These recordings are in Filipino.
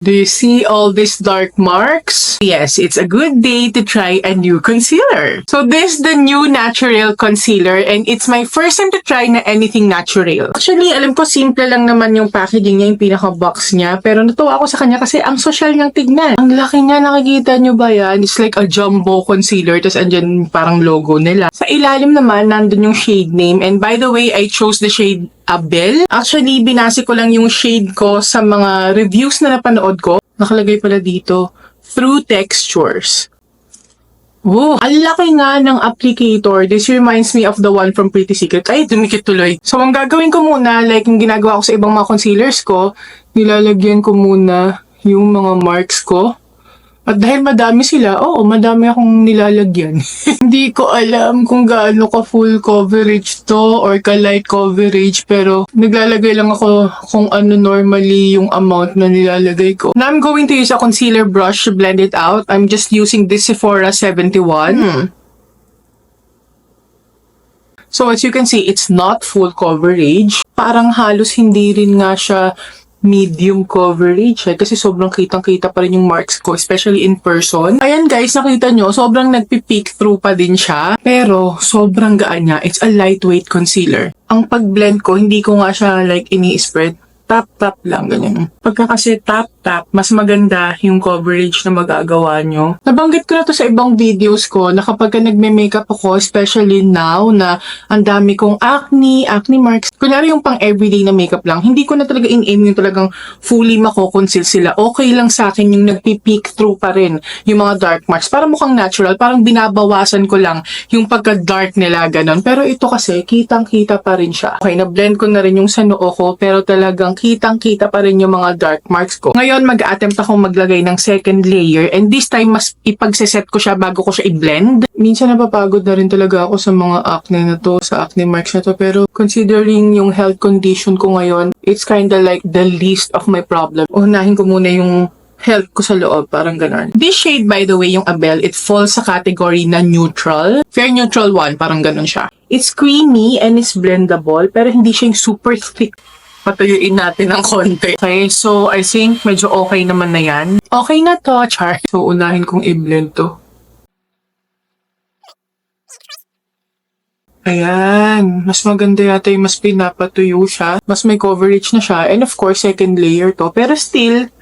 Do you see all these dark marks? Yes, it's a good day to try a new concealer. So this is the new natural concealer and it's my first time to try na anything natural. Actually, alam ko simple lang naman yung packaging niya, yung pinaka-box niya. Pero natuwa ako sa kanya kasi ang social niyang tignan. Ang laki niya, nakikita niyo ba yan? It's like a jumbo concealer, tapos andyan parang logo nila. Sa ilalim naman, nandun yung shade name. And by the way, I chose the shade Abel. Actually, binase ko lang yung shade ko sa mga reviews na napanood ko. Nakalagay pala dito, Through Textures. Oh, ang laki nga ng applicator. This reminds me of the one from Pretty Secret. Ay, dumikit tuloy. So, ang gagawin ko muna, like yung ginagawa ko sa ibang mga concealers ko, nilalagyan ko muna yung mga marks ko. At dahil madami sila, madami akong nilalagyan. Hindi ko alam kung gaano ka full coverage to or ka light coverage, pero naglalagay lang ako kung ano normally yung amount na nilalagay ko. Now I'm going to use a concealer brush to blend it out. I'm just using this Sephora 71. So as you can see, it's not full coverage. Parang halos hindi rin nga siya medium coverage kasi sobrang kitang-kita pa rin yung marks ko, especially in person. Ayan guys, nakita nyo, sobrang nagpipeek through pa din siya, pero sobrang gaan niya. It's a lightweight concealer. Ang pag-blend ko, hindi ko nga siya like ini-spread. Tap-tap lang, ganyan. Pagka kasi tap-tap, mas maganda yung coverage na magagawa nyo. Nabanggit ko na to sa ibang videos ko na kapag nagme-makeup ako, especially now na ang dami kong acne marks, kunyari yung pang everyday na makeup lang, hindi ko na talaga in-aim yung talagang fully mako-conceal sila. Okay lang sa akin yung nagpi-peek through pa rin yung mga dark marks. Para mukhang natural, parang binabawasan ko lang yung pagka-dark nila, ganon. Pero ito kasi, kitang-kita pa rin siya. Okay, na-blend ko na rin yung sa noo ko, pero talagang kitang-kita pa rin yung mga dark marks ko. Ngayon, mag-attempt akong maglagay ng second layer and this time, mas ipagseset ko siya bago ko siya i-blend. Minsan napapagod na rin talaga ako sa mga acne na to, sa acne marks na to, pero considering yung health condition ko ngayon, it's kinda like the least of my problem. Unahin ko muna yung health ko sa loob, parang ganon. This shade, by the way, yung Abel, it falls sa category na neutral. Fair neutral 1, parang ganon siya. It's creamy and it's blendable, pero hindi siya yung super thick. Patuyuin natin ng konti. Okay, so I think medyo okay naman na yan. Okay na to, char. So, unahin kong i-blend to. Ayan, mas maganda yata yung mas pinapatuyo siya. Mas may coverage na siya. And of course, second layer to. Pero still,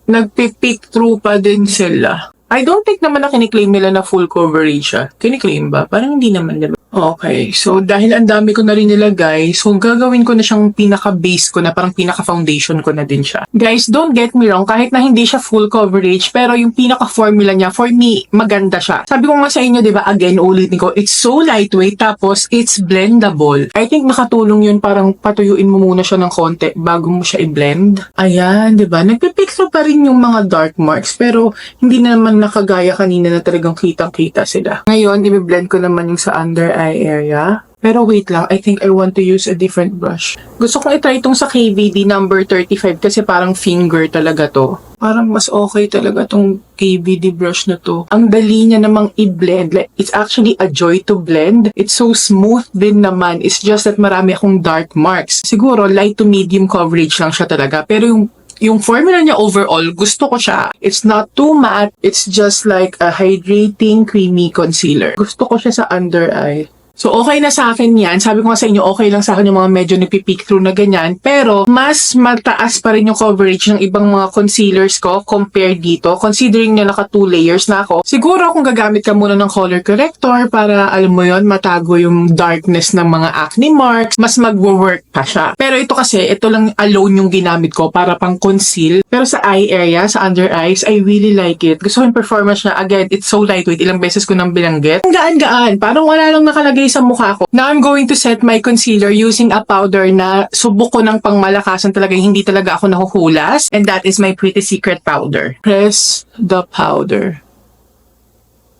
nagpipeek through pa din sila. I don't think naman na kiniklaim nila na full coverage siya. Kiniklaim ba? Parang hindi naman, diba? Okay, so dahil ang dami ko na rin nilagay, so gagawin ko na siyang pinaka-base ko na, parang pinaka-foundation ko na din siya. Guys, don't get me wrong, kahit na hindi siya full coverage, pero yung pinaka-formula niya, for me, maganda siya. Sabi ko nga sa inyo, diba, again, ulitin ko, it's so lightweight, tapos it's blendable. I think nakatulong yun, parang patuyuin mo muna siya ng konti bago mo siya i-blend. Ayan, diba, nagpipick through pa rin yung mga dark marks, pero hindi na naman nakagaya kanina na talagang kitang-kita sila. Ngayon, i-blend ko naman yung sa under eye area. Pero wait lang, I think I want to use a different brush. Gusto kong i-try itong sa KVD number 35 kasi parang finger talaga to. Parang mas okay talaga tong KVD brush na to. Ang dali niya namang i-blend. Like, it's actually a joy to blend. It's so smooth din naman. It's just that marami akong dark marks. Siguro light to medium coverage lang siya talaga. Pero yung formula niya overall, gusto ko siya. It's not too matte. It's just like a hydrating, creamy concealer. Gusto ko siya sa under eye. So, okay na sa akin yan. Sabi ko nga sa inyo, okay lang sa akin yung mga medyo nipipeek through na ganyan. Pero, mas mataas pa rin yung coverage ng ibang mga concealers ko compared dito. Considering na naka 2 layers na ako. Siguro kung gagamit ka muna ng color corrector para, alam mo yon, matago yung darkness ng mga acne marks, mas mag-work pa siya. Pero ito kasi, ito lang alone yung ginamit ko para pang conceal. Pero sa eye area, sa under eyes, I really like it. Gusto ko yung performance niya. Again, it's so lightweight. Ilang beses ko nang binanggit. Ang gaan-gaan. Parang wala lang nakalagay sa mukha ko. Now, I'm going to set my concealer using a powder na subok ko ng pangmalakasan talaga. Hindi talaga ako nahuhulas. And that is my Pretty Secret powder. Press the powder.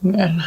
And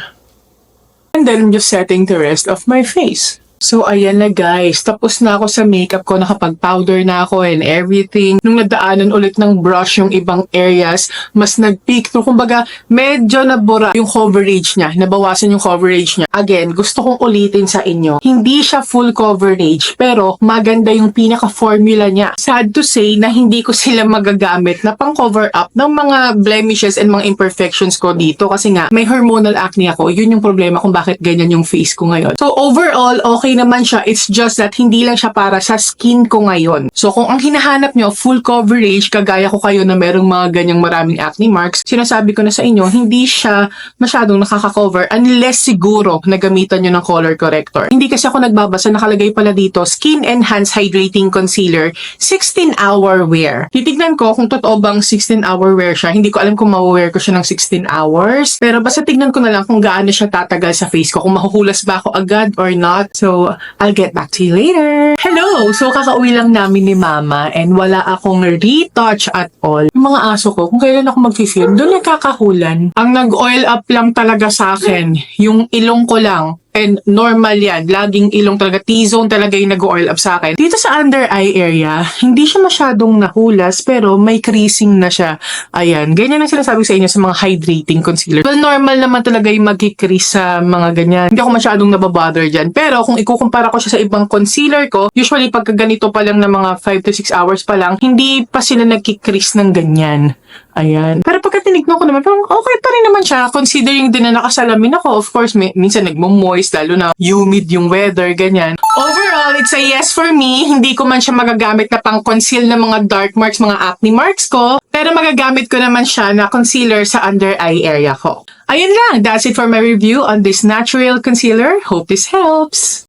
then, I'm just setting the rest of my face. So, ayan na guys. Tapos na ako sa makeup ko. Nakapag-powder na ako and everything. Nung nadaanan ulit ng brush yung ibang areas, mas nag-peak through. Kumbaga, medyo nabura yung coverage niya. Nabawasan yung coverage niya. Again, gusto kong ulitin sa inyo. Hindi siya full coverage, pero maganda yung pinaka-formula niya. Sad to say na hindi ko sila magagamit na pang-cover up ng mga blemishes and mga imperfections ko dito. Kasi nga, may hormonal acne ako. Yun yung problema kung bakit ganyan yung face ko ngayon. So, overall, okay naman siya. It's just that hindi lang siya para sa skin ko ngayon. So, kung ang hinahanap nyo, full coverage, kagaya ko kayo na merong mga ganyang maraming acne marks, sinasabi ko na sa inyo, hindi siya masyadong nakaka-cover unless siguro na gamitan nyo ng color corrector. Hindi kasi ako nagbabasa, nakalagay pala dito, Skin Enhance Hydrating Concealer, 16-hour wear. Titignan ko kung totoo bang 16-hour wear siya. Hindi ko alam kung ma-wear ko siya ng 16 hours. Pero basta tignan ko na lang kung gaano siya tatagal sa face ko, kung mahuhulas ba ako agad or not. So, I'll get back to you later. Hello! So, kakauwi lang namin ni Mama and wala akong retouch at all. Yung mga aso ko, kung kailan ako mag-film, doon nagkakahulan. Ang nag-oil up lang talaga sa akin, yung ilong ko lang. And normal yan. Laging ilong talaga. T-zone talaga yung nag-oil up sa akin. Dito sa under eye area, hindi siya masyadong nahulas pero may creasing na siya. Ayan. Ganyan ang sinasabi sa inyo sa mga hydrating concealer. Well, normal naman talaga yung mag-crease sa mga ganyan. Hindi ako masyadong nababother dyan. Pero kung ikukumpara ko siya sa ibang concealer ko, usually pagka ganito pa lang na mga 5 to 6 hours pa lang, hindi pa sila nag-crease ng ganyan. Ayan. Pero pagka tinignan ko naman, okay pa rin naman siya. Considering din na nakasalamin ako, of course, minsan nagmo-moist, lalo na humid yung weather, ganyan. Overall, it's a yes for me. Hindi ko man siya magagamit na pang-conceal ng mga dark marks, mga acne marks ko. Pero magagamit ko naman siya na concealer sa under eye area ko. Ayun lang. That's it for my review on this natural concealer. Hope this helps.